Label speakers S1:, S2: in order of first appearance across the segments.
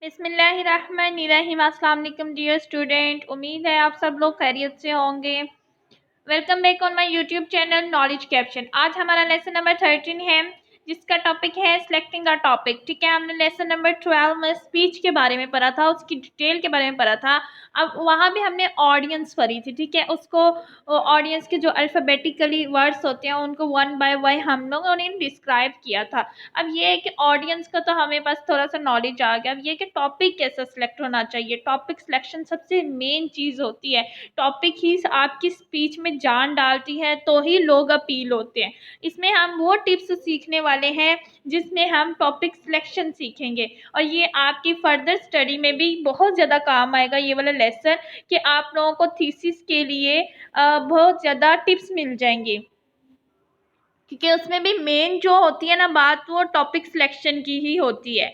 S1: बिस्मिल्लाहिर्रहमानिर्रहीम। अस्सलाम वालेकुम डियर स्टूडेंट, उम्मीद है आप सब लोग खैरियत से होंगे। Welcome back on my YouTube channel knowledge caption. आज हमारा लेसन नंबर 13 है जिसका टॉपिक है सिलेक्टिंग अ टॉपिक। ठीक है, हमने लेसन नंबर 12 में स्पीच के बारे में पढ़ा था, उसकी डिटेल के बारे में पढ़ा था। अब वहाँ भी हमने ऑडियंस पढ़ी थी। ठीक है, उसको ऑडियंस के जो अल्फ़ाबेटिकली वर्ड्स होते हैं उनको वन बाय वन हम लोगों ने डिस्क्राइब किया था। अब ये है कि ऑडियंस का तो हमें बस थोड़ा सा नॉलेज आ गया। अब ये कि टॉपिक कैसा सिलेक्ट होना चाहिए, टॉपिक सिलेक्शन सबसे मेन चीज़ होती है। टॉपिक ही आपकी स्पीच में जान डालती है तो ही लोग अपील होते हैं। इसमें हम वो टिप्स सीखने वाले हैं जिसमें हम टॉपिक सिलेक्शन सीखेंगे, और ये आपकी फर्दर स्टडी में भी बहुत ज़्यादा काम आएगा ये वाला लेसन, कि आप लोगों को थीसिस के लिए बहुत ज़्यादा टिप्स मिल जाएंगी। क्योंकि उसमें भी मेन जो होती है ना बात, वो टॉपिक सिलेक्शन की ही होती है।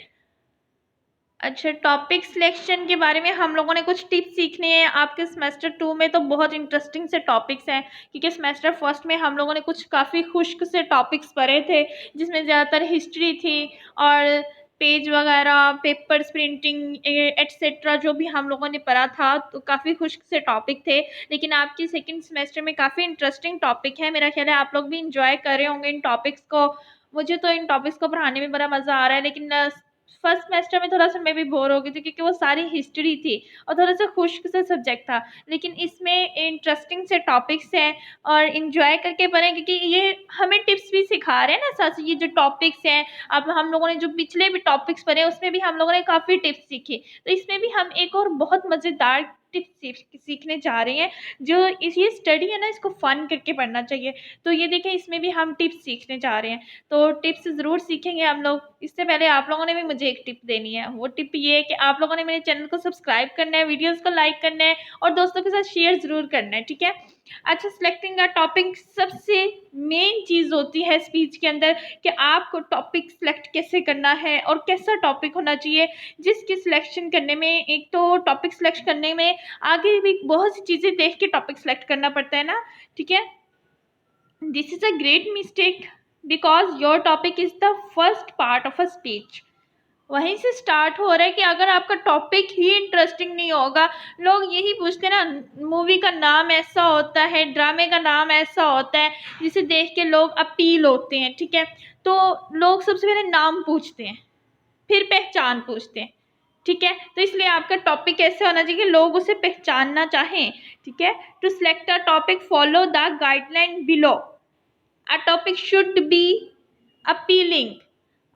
S1: अच्छा, टॉपिक सिलेक्शन के बारे में हम लोगों ने कुछ टिप्स सीखने हैं। आपके सेमेस्टर 2 में तो बहुत इंटरेस्टिंग से टॉपिक्स हैं, क्योंकि सेमेस्टर फर्स्ट में हम लोगों ने कुछ काफ़ी खुश्क से टॉपिक्स पढ़े थे, जिसमें ज़्यादातर हिस्ट्री थी और पेज वगैरह, पेपर्स प्रिंटिंग एट्सेट्रा जो भी हम लोगों ने पढ़ा था, तो काफ़ी खुश्क से टॉपिक थे। लेकिन आपकी सेकंड सेमेस्टर में काफ़ी इंटरेस्टिंग टॉपिक है। मेरा ख्याल है आप लोग भी इंजॉय कर रहे होंगे इन टॉपिक्स को। मुझे तो इन टॉपिक्स को पढ़ाने में बड़ा मज़ा आ रहा है, लेकिन फर्स्ट सेमेस्टर में थोड़ा सा मैं भी बोर हो गई थी, क्योंकि वो सारी हिस्ट्री थी और थोड़ा सा खुश्क सा सब्जेक्ट था। लेकिन इसमें इंटरेस्टिंग से टॉपिक्स हैं और इंजॉय करके पढ़ें, क्योंकि ये हमें टिप्स भी सिखा रहे हैं ना साथ। ये जो टॉपिक्स हैं, अब हम लोगों ने जो पिछले भी टॉपिक्स पढ़े उसमें भी हम लोगों ने काफ़ी टिप्स सीखी, तो इसमें भी हम एक और बहुत मज़ेदार टिप्स सीखने जा रहे हैं। जो ये स्टडी है ना, इसको फन करके पढ़ना चाहिए। तो ये देखें, इसमें भी हम टिप्स सीखने जा रहे हैं, तो टिप्स ज़रूर सीखेंगे हम लोग। इससे पहले आप लोगों ने भी मुझे एक टिप देनी है। वो टिप ये है कि आप लोगों ने मेरे चैनल को सब्सक्राइब करना है, वीडियोस को लाइक करना है और दोस्तों के साथ शेयर ज़रूर करना है। ठीक है। अच्छा, सिलेक्टिंग का टॉपिक सबसे मेन चीज़ होती है स्पीच के अंदर, कि आपको टॉपिक सिलेक्ट कैसे करना है और कैसा टॉपिक होना चाहिए। जिसकी सिलेक्शन करने में, एक तो टॉपिक सिलेक्ट करने में आगे भी बहुत सी चीज़ें देख के टॉपिक सिलेक्ट करना पड़ता है ना। ठीक है, this is a great mistake because your topic is the first part of a speech. वहीं से स्टार्ट हो रहा है कि अगर आपका टॉपिक ही इंटरेस्टिंग नहीं होगा, लोग यही पूछते हैं ना, मूवी का नाम ऐसा होता है, ड्रामे का नाम ऐसा होता है जिसे देख के लोग अपील होते हैं। ठीक है, तो लोग सबसे पहले नाम पूछते हैं, फिर पहचान पूछते हैं। ठीक है, तो इसलिए आपका टॉपिक ऐसे होना चाहिए कि लोग उसे पहचानना चाहें। ठीक है, to select a topic follow the guideline below. A topic should be appealing.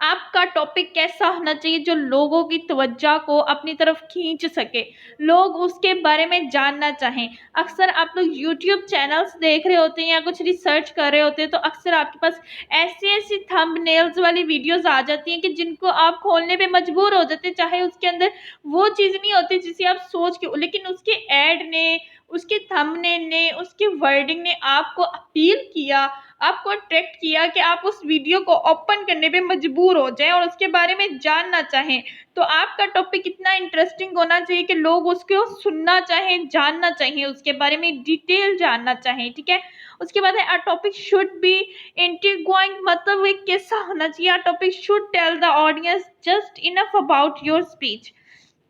S1: आपका टॉपिक कैसा होना चाहिए जो लोगों की तवज्जो को अपनी तरफ खींच सके, लोग उसके बारे में जानना चाहें। अक्सर आप लोग यूट्यूब चैनल्स देख रहे होते हैं या कुछ रिसर्च कर रहे होते हैं, तो अक्सर आपके पास ऐसी ऐसी थंबनेल्स वाली वीडियोस आ जाती हैं कि जिनको आप खोलने पे मजबूर हो जाते हैं, चाहे उसके अंदर वो चीज़ नहीं होती जिसे आप सोच के, लेकिन उसके ऐड ने, उसके थंबनेल ने, उसके वर्डिंग ने आपको अपील किया, आपको अट्रैक्ट किया कि आप उस वीडियो को ओपन करने पे मजबूर हो जाएं और उसके बारे में जानना चाहें। तो आपका टॉपिक इतना इंटरेस्टिंग होना चाहिए कि लोग उसको सुनना चाहें, जानना चाहिए, उसके बारे में डिटेल जानना चाहें। ठीक है, उसके बाद है, a topic should be intriguing. मतलब एक कैसा होना चाहिए, a topic should tell the audience just enough about your speech,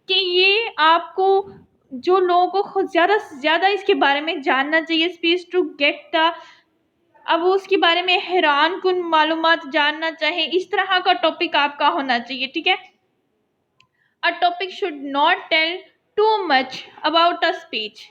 S1: कि ये आपको, जो लोगों को खुद ज़्यादा से ज़्यादा इसके बारे में जानना चाहिए स्पीच, टू गेट द, अब वो उसके बारे में हैरान कुन मालूमात जानना चाहें। इस तरह का टॉपिक आपका होना चाहिए। ठीक है, a topic should not tell too much about a speech.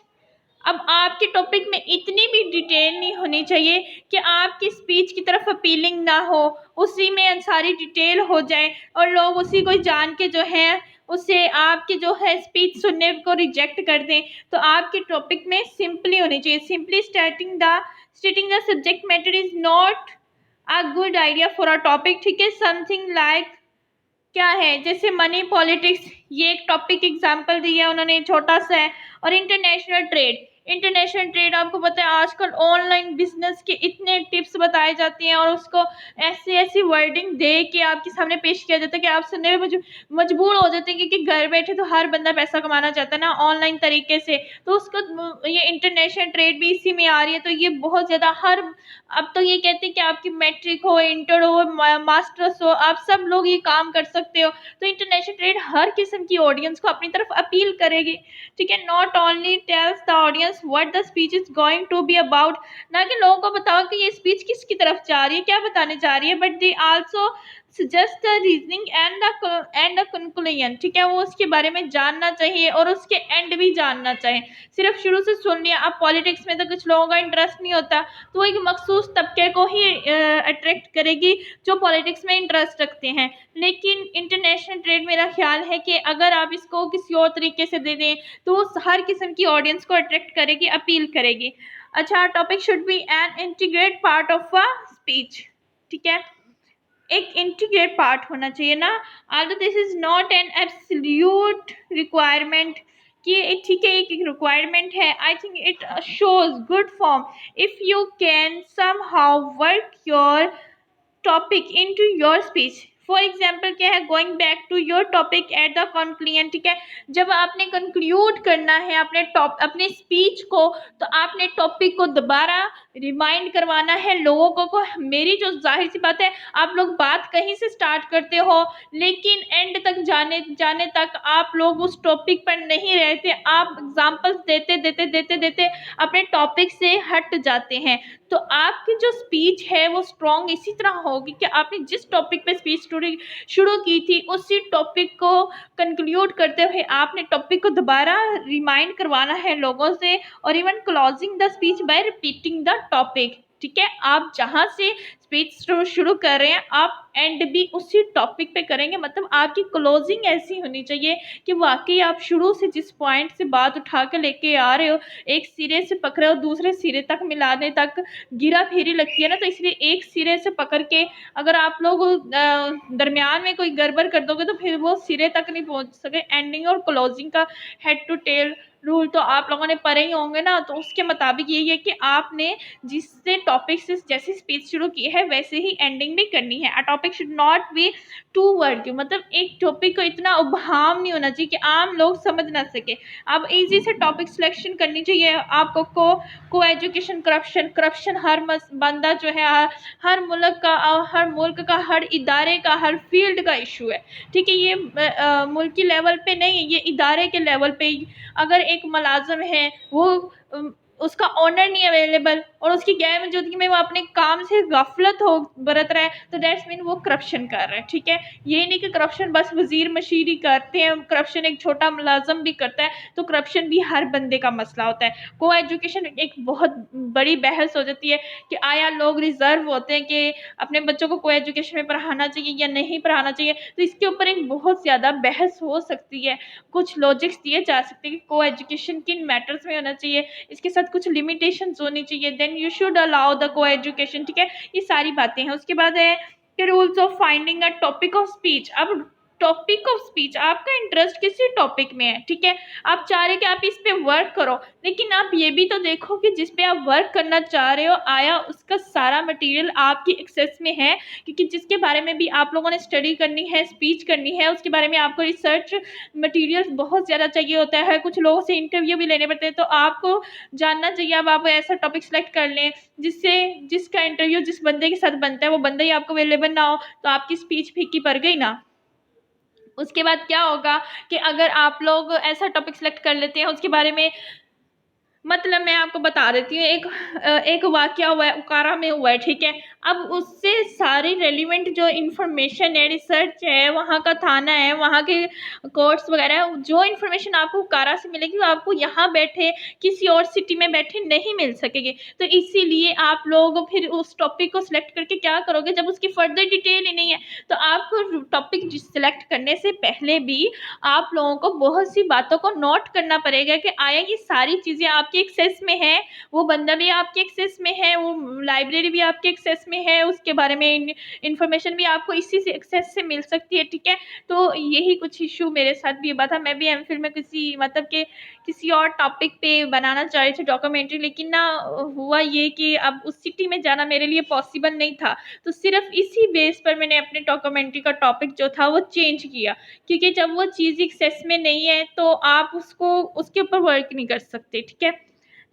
S1: अब आपके टॉपिक में इतनी भी डिटेल नहीं होनी चाहिए कि आपकी स्पीच की तरफ अपीलिंग ना हो, उसी में सारी डिटेल हो जाए और लोग उसी को जान के जो है उससे आपकी जो है स्पीच सुनने को रिजेक्ट कर दें। तो आपके टॉपिक में सिंपली होनी चाहिए, simply stating the subject matter is not a good idea for a topic. ठीक है, समथिंग लाइक क्या है, जैसे मनी पॉलिटिक्स, ये एक टॉपिक एग्जांपल दिया उन्होंने, छोटा सा है। और इंटरनेशनल ट्रेड, इंटरनेशनल ट्रेड आपको पता है आजकल ऑनलाइन बिजनेस के इतने टिप्स बताए जाते हैं और उसको ऐसी ऐसी वर्डिंग दे के आपके सामने पेश किया जाता है कि आप सुनने में मजबूर हो जाते हैं, क्योंकि घर बैठे तो हर बंदा पैसा कमाना चाहता है ना ऑनलाइन तरीके से। तो उसको ये इंटरनेशनल ट्रेड भी इसी में आ रही है। तो ये बहुत ज़्यादा हर अब तो ये कहते हैं कि आपकी मैट्रिक हो, इंटर हो, मास्टर्स हो, आप सब लोग ये काम कर सकते हो। तो इंटरनेशनल ट्रेड हर किस्म की ऑडियंस को अपनी तरफ अपील करेगी, ठीक है। Not only tells the audience what the speech is going to be about, ना कि लोगों को बताओ कि ये स्पीच किसकी तरफ जा रही है, क्या बताने जा रही है, but they also suggest the reasoning and the conclusion, ठीक है। वो उसके बारे में जानना चाहिए और उसके एंड भी जानना चाहिए। सिर्फ शुरू से सुन लिया। अब पॉलिटिक्स में तो कुछ लोगों का इंटरेस्ट नहीं होता, तो वो एक मखसूस तबके को ही अट्रैक्ट करेगी जो पॉलिटिक्स में इंटरेस्ट रखते हैं। लेकिन इंटरनेशनल ट्रेड मेरा ख्याल है कि अगर आप इसको किसी और तरीके से दे दें तो वो हर किस्म की ऑडियंस को अट्रैक्ट करेगी, अपील करेगी। अच्छा, topic should be an integrate part of a speech, ठीक है। एक इंटीग्रेट पार्ट होना चाहिए ना। although this is not an absolute requirement कि ठीक है एक रिक्वायरमेंट है, I think it shows good form if you can somehow work your topic into your speech. For example क्या है, going back to your topic at the conclusion, ठीक है। जब आपने कंक्लूड करना है अपने स्पीच को, तो आपने टॉपिक को दोबारा रिमाइंड करवाना है लोगों को। मेरी जो जाहिर सी बात है, आप लोग बात कहीं से स्टार्ट करते हो लेकिन एंड तक जाने तक आप लोग उस टॉपिक पर नहीं रहते, आप एग्जाम्पल्स देते देते देते देते अपने टॉपिक से हट जाते हैं। तो आपकी जो स्पीच है वो स्ट्रॉन्ग इसी तरह होगी कि आपने जिस टॉपिक पे स्पीच शुरू की थी उसी टॉपिक को कंक्लूड करते हुए आपने टॉपिक को दोबारा रिमाइंड करवाना है लोगों से, और even closing the speech bye repeating the topic, ठीक है। आप जहाँ से स्पीच शुरू कर रहे हैं आप एंड भी उसी टॉपिक पे करेंगे। मतलब आपकी क्लोजिंग ऐसी होनी चाहिए कि वाकई आप शुरू से जिस पॉइंट से बात उठा के लेके आ रहे हो, एक सिरे से पकड़े हो दूसरे सिरे तक मिलाने तक गिरा फेरी लगती है ना, तो इसलिए एक सिरे से पकड़ के अगर आप लोग दरमियान में कोई गड़बड़ कर दोगे तो फिर वो सिरे तक नहीं पहुंच सके। एंडिंग और क्लोजिंग का हेड टू टेल रूल तो आप लोगों ने पढ़े ही होंगे ना, तो उसके मुताबिक यही है कि आपने जिससे टॉपिक से जैसी स्पीच शुरू की है वैसे ही एंडिंग भी करनी है। A topic should not be too word, मतलब एक टॉपिक को इतना उबहाम नहीं होना चाहिए कि आम लोग समझ ना सके। आप इजी से टॉपिक सिलेक्शन करनी चाहिए। आपको को एजुकेशन, करप्शन हर बंदा जो है हर मुल्क का हर इदारे का हर फील्ड का इशू है, ठीक है। ये मुल्की लेवल पे नहीं, ये इदारे के लेवल पे ही अगर एक मुलाजिम है वो उसका ऑनर नहीं अवेलेबल और उसकी गैर मौजूदगी में वो अपने काम से गफलत हो बरत रहा है, तो दैट्स मीन वो करप्शन कर रहा है, ठीक है। ये नहीं कि करप्शन बस वजीर मशीरी करते हैं, करप्शन एक छोटा मुलाजिम भी करता है, तो करप्शन भी हर बंदे का मसला होता है। को एजुकेशन एक बहुत बड़ी बहस हो जाती है कि आया लोग रिजर्व होते हैं कि अपने बच्चों को एजुकेशन में पढ़ाना चाहिए या नहीं पढ़ाना चाहिए, तो इसके ऊपर एक बहुत ज़्यादा बहस हो सकती है। कुछ लॉजिक्स दिए जा सकते हैं कि को एजुकेशन किन मैटर्स में होना चाहिए, इसके साथ कुछ लिमिटेशंस होनी चाहिए, then you should allow the co-education, ठीक है। ये सारी बातें हैं। उसके बाद है कि rules of finding a topic of speech. अब टॉपिक ऑफ स्पीच, आपका इंटरेस्ट किसी टॉपिक में है, ठीक है। आप चाह रहे कि आप इस पे वर्क करो, लेकिन आप ये भी तो देखो कि जिस पे आप वर्क करना चाह रहे हो आया उसका सारा मटेरियल आपकी एक्सेस में है, क्योंकि जिसके बारे में भी आप लोगों ने स्टडी करनी है, स्पीच करनी है, उसके बारे में आपको रिसर्च मटेरियल बहुत ज़्यादा चाहिए होता है। कुछ लोगों से इंटरव्यू भी लेने पड़ते हैं, तो आपको जानना चाहिए। अब आप ऐसा टॉपिक सेलेक्ट कर लें जिसका इंटरव्यू जिस बंदे के साथ बनता है वो बंदा ही आपको अवेलेबल ना हो, तो आपकी स्पीच फीकी पड़ गई ना। उसके बाद क्या होगा कि अगर आप लोग ऐसा टॉपिक सेलेक्ट कर लेते हैं उसके बारे में, मतलब मैं आपको बता देती हूँ, एक वाकया हुआ है, उकारा में हुआ है, ठीक है। अब उससे सारी रेलिवेंट जो इन्फॉर्मेशन है, रिसर्च है, वहाँ का थाना है, वहाँ के कोर्ट्स वगैरह, जो इन्फॉर्मेशन आपको उकारा से मिलेगी वो आपको यहाँ बैठे किसी और सिटी में बैठे नहीं मिल सकेगी। तो इसीलिए आप लोग फिर उस टॉपिक को सिलेक्ट करके क्या करोगे, जब उसकी फर्दर डिटेल ही नहीं है, तो आपको टॉपिक सिलेक्ट करने से पहले भी आप लोगों को बहुत सी बातों को नोट करना पड़ेगा कि आया ये सारी चीज़ें आपकी आपके एक्सेस में है, वो बंदा भी आपके एक्सेस में है, वो लाइब्रेरी भी आपके एक्सेस में है, उसके बारे में इंफॉर्मेशन भी आपको इसी से एक्सेस से मिल सकती है, ठीक है। तो यही कुछ इशू मेरे साथ भी हुआ था। मैं भी एमफिल में किसी मतलब के किसी और टॉपिक पे बनाना चाह रही थी डॉक्यूमेंट्री, लेकिन ना हुआ ये कि अब उस सिटी में जाना मेरे लिए पॉसिबल नहीं था। तो सिर्फ इसी बेस पर मैंने अपने डॉक्यूमेंट्री का टॉपिक जो था वो चेंज किया, क्योंकि जब वो चीज़ एक्सेस में नहीं है तो आप उसको उसके ऊपर वर्क नहीं कर सकते, ठीक है।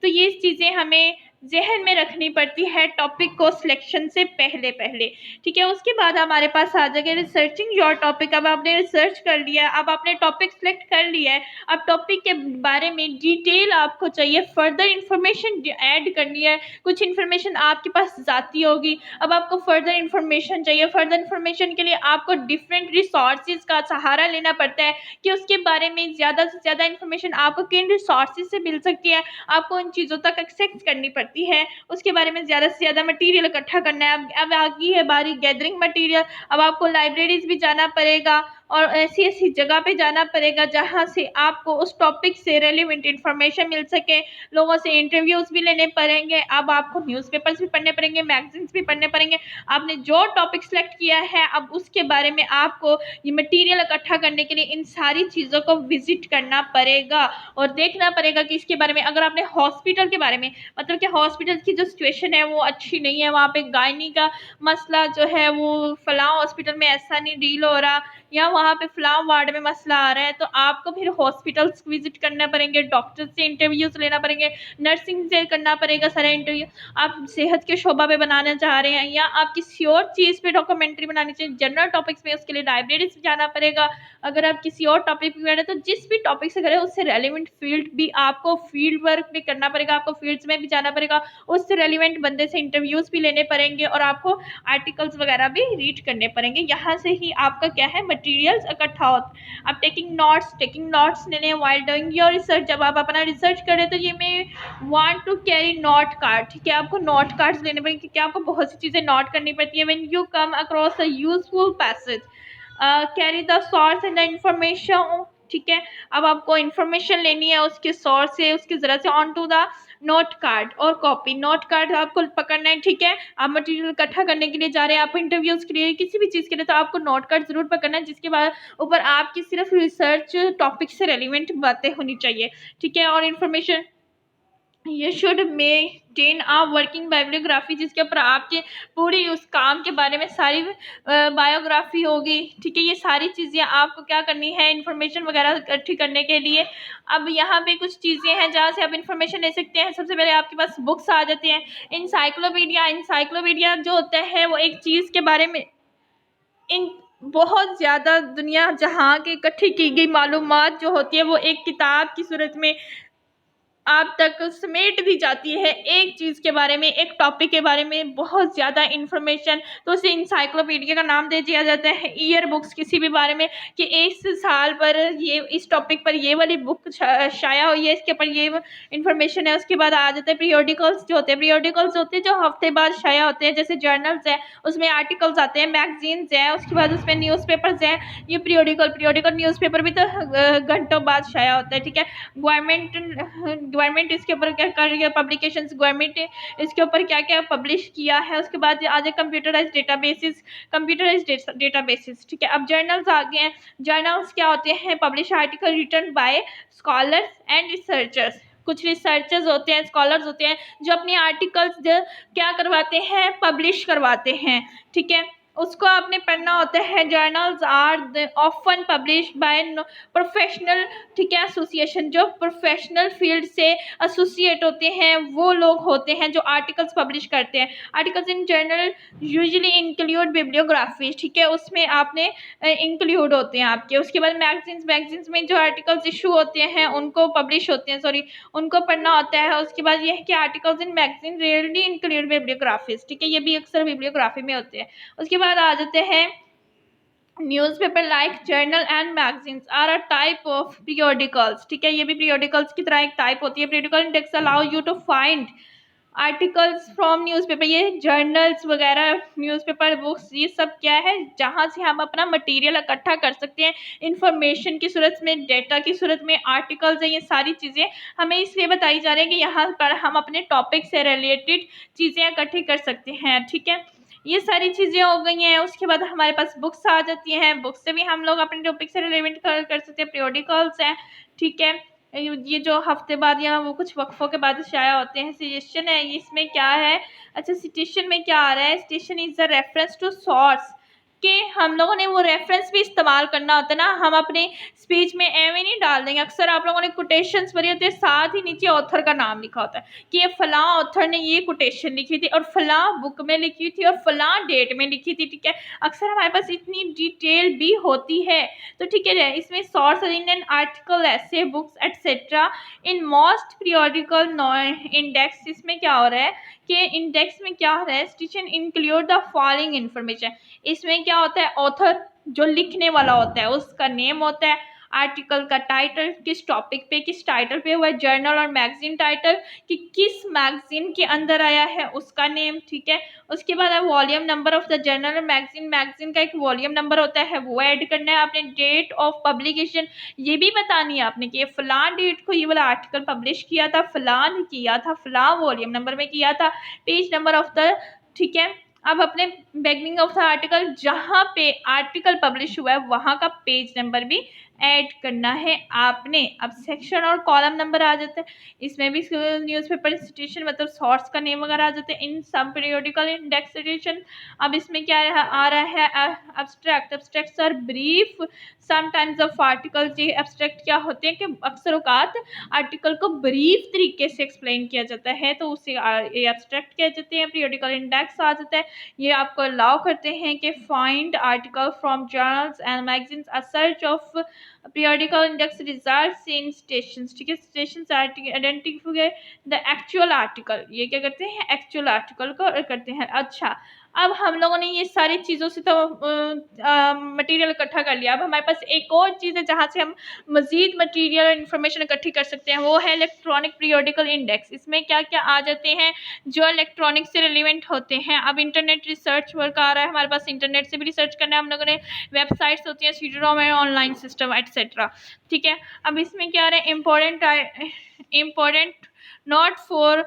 S1: तो ये चीज़ें हमें ज़हन में रखनी पड़ती है टॉपिक को सिलेक्शन से पहले पहले, ठीक है। उसके बाद हमारे पास आ जाएगा रिसर्चिंग योर टॉपिक। अब आपने रिसर्च कर लिया, अब आपने टॉपिक सेलेक्ट कर लिया है, अब टॉपिक के बारे में डिटेल आपको चाहिए, फर्दर इंफॉर्मेशन ऐड करनी है, कुछ इन्फॉर्मेशन आपके पास जाती होगी, अब आपको फर्दर इंफॉर्मेशन चाहिए। फर्दर इंफॉर्मेशन के लिए आपको डिफरेंट रिसोर्सेज का सहारा लेना पड़ता है कि उसके बारे में ज़्यादा से ज़्यादा इंफॉर्मेशन आपको किन रिसोर्सेज से मिल सकती है, आपको उन चीज़ों तक एक्सेस करनी पड़ती है, उसके बारे में ज़्यादा से ज़्यादा मटेरियल इकट्ठा करना है। अब आ गई है बारी गैदरिंग मटेरियल। अब आपको लाइब्रेरीज भी जाना पड़ेगा और ऐसी ऐसी जगह पे जाना पड़ेगा जहाँ से आपको उस टॉपिक से रेलिवेंट इंफॉर्मेशन मिल सके, लोगों से इंटरव्यूज़ भी लेने पड़ेंगे, अब आपको न्यूज़पेपर्स भी पढ़ने पड़ेंगे, मैगजीन्स भी पढ़ने पड़ेंगे। आपने जो टॉपिक सेलेक्ट किया है अब उसके बारे में आपको ये मटेरियल इकट्ठा करने के लिए इन सारी चीज़ों को विजिट करना पड़ेगा और देखना पड़ेगा कि इसके बारे में। अगर आपने हॉस्पिटल के बारे में मतलब कि हॉस्पिटल की जो सिचुएशन है वो अच्छी नहीं है, वहाँ पे गायनी का मसला जो है वो फलां हॉस्पिटल में ऐसा नहीं डील हो रहा, या वहाँ पे फलां वार्ड में मसला आ रहा है, तो आपको फिर हॉस्पिटल्स विजिट करना पड़ेंगे, डॉक्टर से इंटरव्यूज लेना पड़ेंगे, नर्सिंग से करना पड़ेगा सारा इंटरव्यू। आप सेहत के शोबा पे बनाना चाह रहे हैं या आप किसी और चीज़ पे डॉक्यूमेंट्री बनानी चाहिए, जनरल टॉपिक्स में, उसके लिए लाइब्रेरी से जाना पड़ेगा। अगर आप किसी और टॉपिक पे करें तो जिस भी टॉपिक से करें उससे रेलिवेंट फील्ड भी आपको फील्ड वर्क भी करना पड़ेगा, आपको फील्ड्स में भी जाना पड़ेगा, उससे रेलिवेंट बंदे से इंटरव्यूज़ भी लेने पड़ेंगे और आपको आर्टिकल्स वगैरह भी रीड करने पड़ेंगे। यहाँ से ही आपका क्या है मटेरियल्स इकट्ठा होता है। अब टेकिंग नोट्स लेने वाइल डूइंग योर रिसर्च। जब आप अपना रिसर्च करें तो ये मैं want to carry note card, ठीक है। आपको नोट कार्ड्स लेने पड़ेंगे क्योंकि आपको बहुत सी चीज़ें नोट करनी पड़ती है। When you come across a useful passage carry the source and the information, ठीक है। अब आपको इंफॉर्मेशन लेनी है उसके सोर्स से, उसके ज़रा से on to the note card और कॉपी। नोट कार्ड आपको पकड़ना है, ठीक है। आप मटेरियल इकट्ठा करने के लिए जा रहे हैं, आप इंटरव्यूज के लिए किसी भी चीज़ के लिए, तो आपको नोट कार्ड जरूर पकड़ना है जिसके बाद ऊपर आपकी सिर्फ रिसर्च टॉपिक से रेलिवेंट बातें होनी चाहिए, ठीक है। और इन्फॉर्मेशन ये should maintain a working biography, जिसके ऊपर आपके पूरी उस काम के बारे में सारी बायोग्राफी होगी, ठीक है। ये सारी चीज़ें आपको क्या करनी है इन्फॉर्मेशन वगैरह इकट्ठी करने के लिए। अब यहाँ पे कुछ चीज़ें हैं जहाँ से आप इन्फॉर्मेशन ले सकते हैं। सबसे पहले आपके पास बुक्स आ जाते हैं। इंसाइक्लोपीडिया जो होता है वो एक चीज़ के बारे में इन बहुत ज़्यादा दुनिया जहाँ की इकट्ठी की गई मालूमात जो होती है वो एक किताब की सूरत में आप तक समेट दी जाती है, एक चीज़ के बारे में, एक टॉपिक के बारे में बहुत ज़्यादा इन्फॉर्मेशन, तो उसे इंसाइक्लोपीडिया का नाम दे दिया जाता है। ईयर बुक्स किसी भी बारे में कि इस साल पर ये इस टॉपिक पर ये वाली बुक शाया हुई है, इसके ऊपर ये इन्फॉर्मेशन है। उसके बाद आ जाते हैं पीरियोडिकल्स जो होते हैं। पीरियोडिकल्स होते हैं जो हफ्ते बाद शाया होते हैं, जैसे जर्नल्स हैं उसमें आर्टिकल्स आते हैं, मैगजीन्स हैं, उसके बाद उसमें न्यूज़पेपर्स हैं। ये पीरियोडिकल न्यूज़पेपर भी तो घंटों बाद शाया होता है, ठीक है। गवर्नमेंट इसके ऊपर क्या कर रही है, पब्लिकेशंस गवर्नमेंट ने इसके ऊपर क्या क्या पब्लिश किया है। उसके बाद आ जाए कंप्यूटराइज डेटाबेसिस, ठीक है। अब जर्नल्स आ गए हैं। जर्नल्स क्या होते हैं, publish article written by scholars and researchers. कुछ रिसर्चर्स होते हैं, स्कॉलर्स होते हैं जो अपने आर्टिकल्स क्या करवाते हैं, पब्लिश करवाते हैं, ठीक है। उसको आपने पढ़ना होता है। Journals are often published by professional, ठीक है, एसोसिएशन। जो प्रोफेशनल फील्ड से एसोसिएट होते हैं वो लोग होते हैं जो आर्टिकल्स पब्लिश करते हैं। आर्टिकल्स इन जर्नल यूजुअली इंक्लूड बिब्लियोग्राफी, ठीक है, उसमें आपने इंक्लूड होते हैं आपके। उसके बाद मैगजीन्स में जो आर्टिकल्स इशू होते हैं उनको पब्लिश होते हैं, सॉरी, उनको पढ़ना होता है। उसके बाद ये है कि आर्टिकल्स इन मैगजीन रेयरली इंक्लूड बिब्लियोग्राफीज, ठीक है, ये भी अक्सर बिब्लियोग्राफी में होते हैं। उसके बाद आ जाते हैं newspaper like journal and magazines are a type of periodicals, ठीक है, ये भी पीरियोडिकल्स की तरह एक टाइप होती है। Periodical index allow you to find articles from newspaper, ये जर्नल्स वगैरह, न्यूज़पेपर, बुक्स, ये सब क्या है जहाँ से हम अपना मटेरियल इकट्ठा कर सकते हैं इंफॉर्मेशन की सूरत में, डेटा की सूरत में। आर्टिकल्स है, ये सारी चीज़ें हमें इसलिए बताई जा रही है कि यहाँ पर हम अपने टॉपिक से रिलेटेड चीज़ें इकट्ठी कर सकते हैं। ठीक है, ये सारी चीज़ें हो गई हैं। उसके बाद हमारे पास बुक्स आ जाती हैं, बुक्स से भी हम लोग अपने टॉपिक से रिलेवेंट कर सकते हैं। पीरियोडिकल्स हैं, ठीक है, ये जो हफ्ते बाद या वो कुछ वक्फों के बाद शाया होते हैं। सजेशन है, इसमें क्या है, अच्छा सिटेशन में क्या आ रहा है, citation is the reference to source, कि हम लोगों ने वो रेफरेंस भी इस्तेमाल करना होता है ना, हम अपने स्पीच में एवं नहीं डाल देंगे। अक्सर आप लोगों ने कोटेशंस भरी होती है, साथ ही नीचे ऑथर का नाम लिखा होता है कि ये फलां ऑथर ने ये कोटेशन लिखी थी और फलां बुक में लिखी थी और फलां डेट में लिखी थी। ठीक है, अक्सर हमारे पास इतनी डिटेल भी होती है। तो ठीक है, इसमें सोर्स इन एन आर्टिकल, ऐसे books etcetera in most periodical index. इसमें क्या हो रहा है कि इंडेक्स में क्या हो रहा है, station include the following information. इसमें क्या होता है, ऑथर जो लिखने वाला होता है उसका नेम होता है, आर्टिकल का टाइटल, किस टॉपिक पे, किस टाइटल पे हुआ है, जर्नल और मैगजीन टाइटल कि किस मैगजीन के अंदर आया है उसका नेम। ठीक है, उसके बाद है volume number of the journal और मैगजीन, मैगजीन का एक वॉल्यूम नंबर होता है वो ऐड करना है आपने। डेट ऑफ पब्लिकेशन, ये भी बतानी है आपने कि ये फलां डेट को ये वाला आर्टिकल पब्लिश किया था, फलां किया था, फलां वॉल्यूम नंबर में किया था, पेज नंबर ऑफ द, ठीक है। अब अपने बिगनिंग ऑफ द आर्टिकल, जहाँ पे आर्टिकल पब्लिश हुआ है वहाँ का पेज नंबर भी ऐड करना है आपने। अब सेक्शन और कॉलम नंबर आ जाते हैं, इसमें भी न्यूज़पेपर सिटेशन मतलब सोर्स का नेम वगैरह आ जाते हैं। In some periodical index citation, अब इसमें क्या आ रहा है, abstract, abstracts are brief sometimes of articles. ये एब्स्ट्रैक्ट क्या होते हैं कि अक्सर औकात आर्टिकल को ब्रीफ तरीके से एक्सप्लेन किया जाता है, तो उसे एब्स्ट्रैक्ट कह जाते हैं। पीरियोडिकल इंडेक्स आ जाता है, ये आपको अलाउ करते हैं कि find article from journals and magazines, a search of periodical index results in stations। ठीक है, stations identify the actual article, ये क्या करते हैं, एक्चुअल आर्टिकल को करते हैं। अच्छा, अब हम लोगों ने ये सारी चीज़ों से तो मटेरियल इकट्ठा कर लिया। अब हमारे पास एक और चीज़ है जहाँ से हम मज़ीद मटेरियल और इन्फॉर्मेशन इकट्ठी कर सकते हैं, वो है इलेक्ट्रॉनिक पीरियोडिकल इंडेक्स। इसमें क्या क्या आ जाते हैं जो इलेक्ट्रॉनिक से रिलेवेंट होते हैं। अब इंटरनेट रिसर्च वर्क आ रहा है हमारे पास, इंटरनेट से भी रिसर्च करना है हम लोगों ने, वेबसाइट्स होती हैं, सीडीरोम है, ऑनलाइन सिस्टम एटसेट्रा। ठीक है, अब इसमें क्या आ रहा है, इम्पोर्टेंट नॉट फॉर,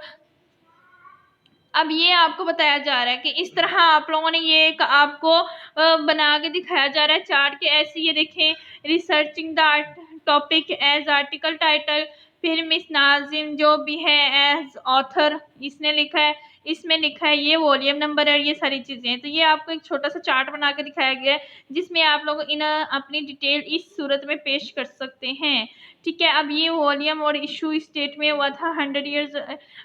S1: अब ये आपको बताया जा रहा है कि इस तरह आप लोगों ने ये एक आपको बना के दिखाया जा रहा है चार्ट के ऐसे, ये देखें, researching the topic as article title, फिर मिस नाजिम जो भी है एज ऑथर इसने लिखा है, इसमें लिखा है ये वॉल्यूम नंबर है, ये सारी चीज़ें हैं। तो ये आपको एक छोटा सा चार्ट बना के दिखाया गया है जिसमें आप लोग इन अपनी डिटेल इस सूरत में पेश कर सकते हैं। ठीक है, अब ये वॉल्यूम और इशू इस डेट में हुआ था, 100 ईयर्स,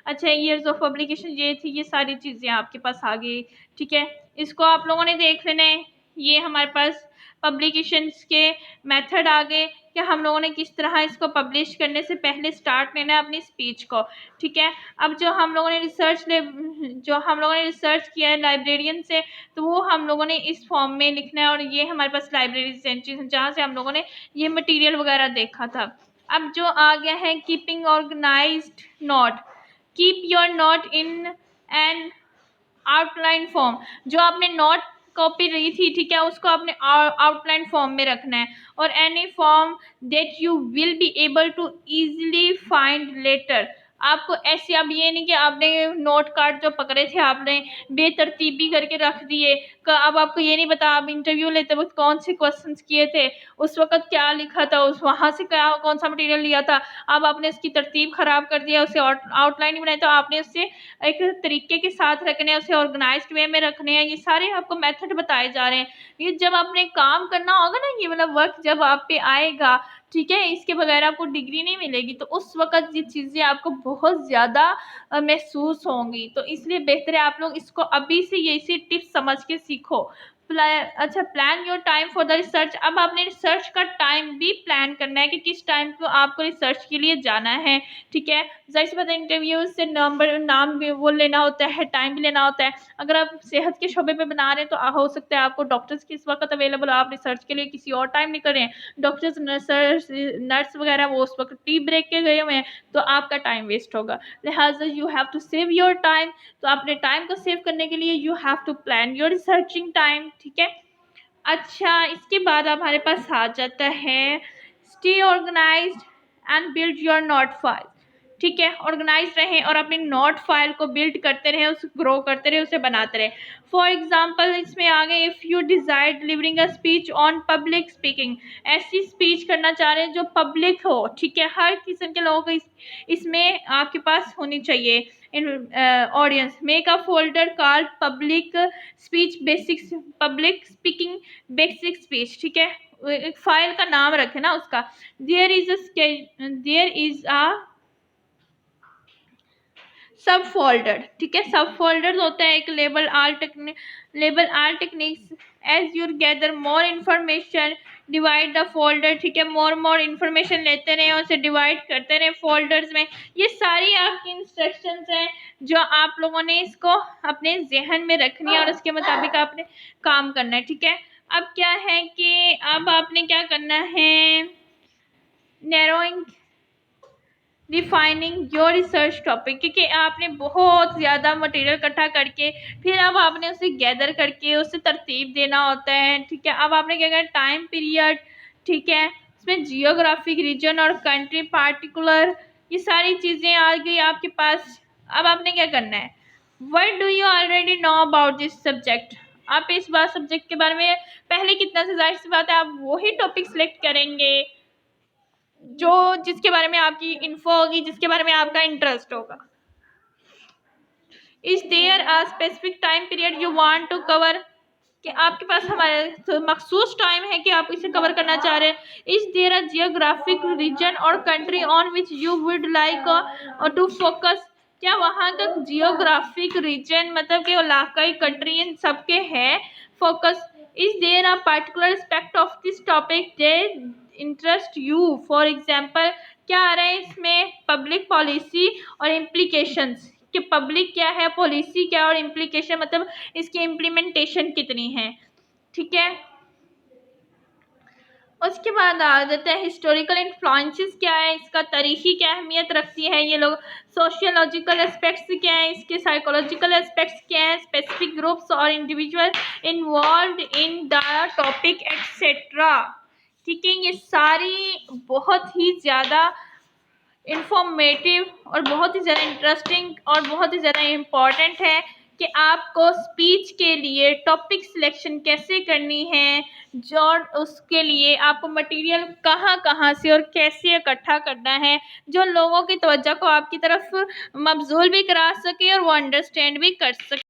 S1: अच्छा ईयर्स ऑफ पब्लिकेशन ये थी, ये सारी चीज़ें आपके पास आ गई। ठीक है, इसको आप लोगों ने देख लेना है। ये हमारे पास पब्लिकेशंस के मेथड आ गए कि हम लोगों ने किस तरह इसको पब्लिश करने से पहले स्टार्ट लेना है अपनी स्पीच को। ठीक है, अब जो हम लोगों ने रिसर्च किया है लाइब्रेरियन से, तो वो हम लोगों ने इस फॉर्म में लिखना है, और ये हमारे पास लाइब्रेरी एंट्रीज हैं जहाँ से हम लोगों ने ये मटीरियल वगैरह देखा था। अब जो आ गया है keeping organized note, keep your note in an outline form, जो आपने नोट कॉपी रही थी, ठीक है, उसको आपने आउटलाइन फॉर्म में रखना है, और any form that you will be able to easily find later. आपको ऐसे, अब ये नहीं कि आपने नोट कार्ड जो पकड़े थे आपने बेतरतीबी करके रख दिए, अब आपको ये नहीं पता आप इंटरव्यू लेते वक्त कौन से क्वेश्चंस किए थे, उस वक्त क्या लिखा था, उस वहाँ से क्या कौन सा मटेरियल लिया था, अब आपने इसकी तरतीब ख़राब कर दिया, उसे आउटलाइन नहीं बनाई, तो आपने उससे एक तरीके के साथ रखने हैं, उसे ऑर्गेनाइज्ड वे में रखने हैं। ये सारे आपको मेथड बताए जा रहे हैं। ये जब आपने काम करना होगा ना, ये वाला वर्क जब आप पे आएगा, ठीक है, इसके बगैर आपको डिग्री नहीं मिलेगी, तो उस वक्त ये चीज़ें आपको बहुत ज़्यादा महसूस होंगी। तो इसलिए बेहतर है आप लोग इसको अभी से ये इसी टिप्स समझ के सीखो। Plan your time for the research. अब आपने रिसर्च का टाइम भी प्लान करना है कि किस टाइम को आपको रिसर्च के लिए जाना है। ठीक है, जाहिर सी बात है इंटरव्यू से नाम भी वो लेना होता है, टाइम भी लेना होता है। अगर आप सेहत के शोबे पे बना रहे हैं तो हो सकता है आपको डॉक्टर्स की इस वक्त अवेलेबल, आप रिसर्च के लिए किसी और टाइम नहीं कर रहे हैं। डॉक्टर्स नर्स वगैरह वो उस वक्त टी ब्रेक के गए हुए हैं, तो आपका टाइम वेस्ट होगा। लिहाजा you have to save your time. तो अपने टाइम को सेव करने के लिए you have to plan your researching time. ठीक है, अच्छा इसके बाद हमारे पास आ जाता है stay organized and build your note file. ठीक है, ऑर्गेनाइज रहें और अपनी नोट फाइल को बिल्ड करते रहें, उसे ग्रो करते रहें, उसे बनाते रहें। फॉर एग्जांपल इसमें आगे if you desire delivering a speech on public speaking, ऐसी स्पीच करना चाह रहे हैं जो पब्लिक हो। ठीक है, हर किस्म के लोगों को इसमें आपके पास होनी चाहिए इन audience. Make a folder called public speech basics, public speaking basic speech. ठीक है, एक फाइल का नाम रखे ना उसका। देयर इज अ सब फोल्डर। ठीक है, सब फोल्डर होता है एक label all techniques as your gather more information divide the folder. ठीक है, मोर इन्फॉर्मेशन लेते रहें और उसे डिवाइड करते रहें फोल्डर्स में। ये सारी आपकी इंस्ट्रक्शंस हैं जो आप लोगों ने इसको अपने जहन में रखनी है और उसके मुताबिक आपने काम करना है। ठीक है, अब क्या है कि अब आपने क्या करना है, narrowing refining your research topic, क्योंकि आपने बहुत ज़्यादा मटेरियल इकट्ठा करके फिर अब आपने उसे गैदर करके उसे तरतीब देना होता है। ठीक है, अब आपने क्या करना, टाइम पीरियड, ठीक है, इसमें जियोग्राफिक रीजन और कंट्री पार्टिकुलर, ये सारी चीज़ें आ गई आपके पास। अब आपने क्या करना है, what do you already know about this subject. आप इस बात सब्जेक्ट के बारे में पहले कितना से, जाहिर सी बात है आप वही टॉपिक सिलेक्ट करेंगे जो जिसके बारे में आपकी इन्फो होगी, जिसके बारे में आपका इंटरेस्ट होगा। Is there a specific time period you want to cover, कि आपके पास हमारे तो मखसूस टाइम है कि आप इसे कवर करना चाह रहे हैं। Is there a geographic region और country on which you would like to focus, क्या वहाँ का जियोग्राफिक रीजन मतलब कि इलाकाई कंट्री इन सबके है focus. Is there a particular aspect of this topic they interest you, for example क्या आ रहा है इसमें, पब्लिक पॉलिसी और इम्प्लीकेशंस, कि पब्लिक क्या है, पॉलिसी क्या और इम्प्लीकेशन मतलब इसकी इम्प्लीमेंटेशन कितनी है। ठीक है, उसके बाद आ जाता है हिस्टोरिकल इन्फ्लुएंसेस क्या है, इसका तारीखी क्या अहमियत रखती है ये लोग, सोशियोलॉजिकल एस्पेक्ट्स क्या है इसके, साइकोलॉजिकल एस्पेक्ट्स क्या है, स्पेसिफिक ग्रुप्स और individual involve in the topic etcetera. ठीक है, ये सारी बहुत ही ज़्यादा इंफॉर्मेटिव और बहुत ही ज़्यादा इंटरेस्टिंग और बहुत ही ज़्यादा इम्पॉर्टेंट है कि आपको स्पीच के लिए टॉपिक सिलेक्शन कैसे करनी है, जो उसके लिए आपको मटेरियल कहाँ कहाँ से और कैसे इकट्ठा करना है जो लोगों की तवज्जो को आपकी तरफ मबजूल भी करा सके और वो अंडरस्टैंड भी कर सके।